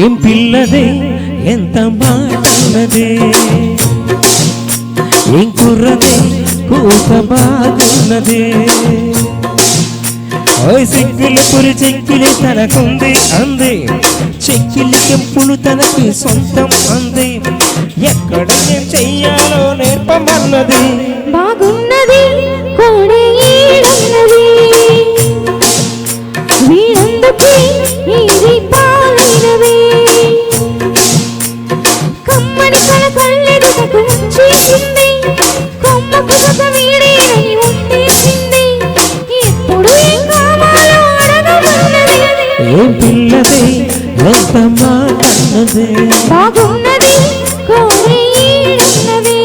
ఏం పిల్లదే ఎంత మాటన్నదే, ఏం కుర్రదే కూత బాగున్నదే. ఓయ్ సిగ్గులు పురి చెక్కిలి తనకుంది అంది, చెక్కిలి చెప్పులు తనకి సొంతం అంది. ఎక్కడ ఏం చెయ్యాలో నేర్పమన్నది. బాగున్నది కోడే ఈడన్నది, వీడందుకే ఇది పాలైనది. కమ్మని కల కళ్ళెదుటకు వచ్చేసింది, కొమ్మకు ఒక వీడేనని ఒట్టేసింది. ఇప్పుడు ఏం కావాలో అడగమన్నది. ఏం పిల్లదే ఎంత మాటన్నదే, బాగున్నది కోడే ఈడన్నది.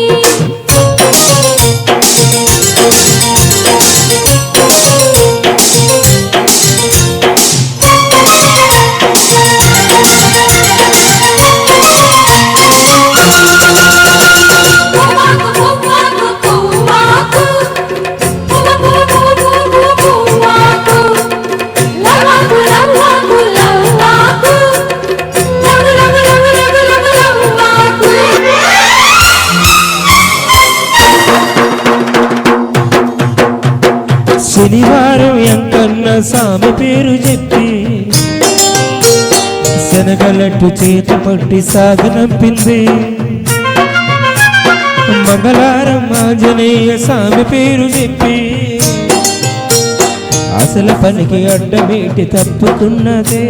శనివారం ఎంకన్న సామె పేరు చెప్పి శనగలట్టు చేత పట్టి సాగనంపింది. మంగళవారం ఆంజనేయ సామె పేరు చెప్పి అసలు పనికి అడ్డమేటి తప్పుకున్నదే.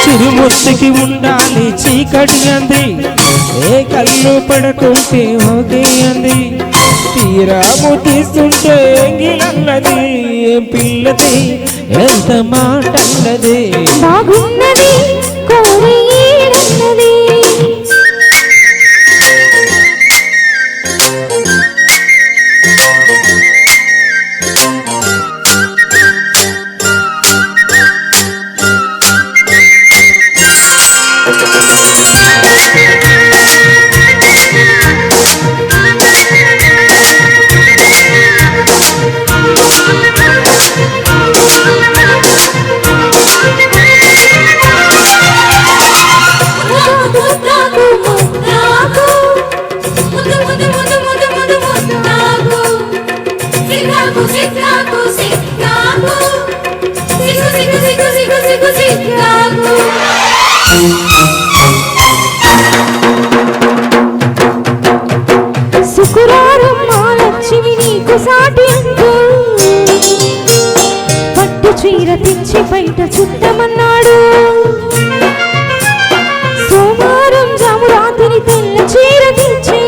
చిరుముత్తికి ఉండాలి చీకటి అంది, ఏ కళ్ళు పడకుంటే ఓకే అంది. తీరా ముట్టిస్తుంటే ఎంగిలన్నది. ఏం పిల్లది ఎంత మాటన్నది, బాగున్నది కోడి ఈడన్నది. శుక్రవారం మా లక్ష్మి నీకు సాటి అంటూ పట్టు చీర తెచ్చి బయట చుట్టమన్నాడు. సోమవారం జామురాతిని తెల్ల చీర తెచ్చి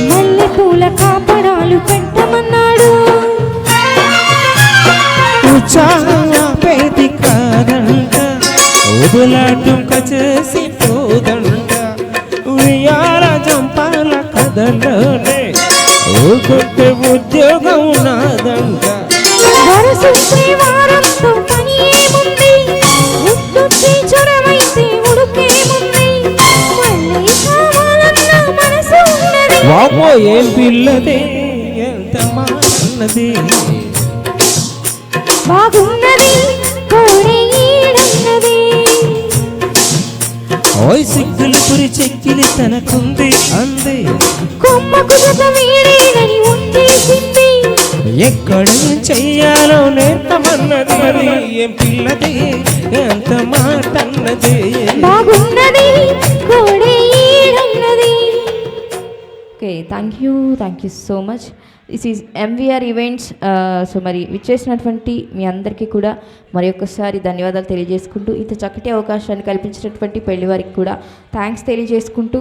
మల్లె పూల కాపడాలు పెట్టమన్నాడు. పేది కాదంట, వదులాటుక చేసి పోదంట. ఉయ్యాల జంపాల కథలోనే ఊకొట్టే ఉద్యోగం నాదంట. వరసొచ్చే వారంతో పని ఏముంది, ఉత్తొచ్చి చొరవైతే ఉడుకేముంది. మళ్ళీ కావాలన్న మనసు ఉన్నది. వామో ఏం పిల్లదే ఎంత మాటన్నది, బాగున్నది కోడి ఈడన్నది. ఓయ్ సిగ్గులు పురి చెక్కిలి తనకుంది అంది, కొమ్మకు జత వీడేనని ఒట్టేసింది. ఎక్కడ చెయ్యాలో నేర్పమన్నది. మరి ఏం పిల్లది ఎంత మాటన్నది, బాగున్నది కోడి ఈడన్నది. Okay, thank you so much. This is MVR events. So మరి విచ్చేసినటువంటి మీ అందరికీ కూడా మరి ఒక్కసారి ధన్యవాదాలు తెలియజేసుకుంటూ, ఇంత చక్కటి అవకాశాన్ని కల్పించినటువంటి పెళ్లి వారికి కూడా థ్యాంక్స్ తెలియజేసుకుంటూ,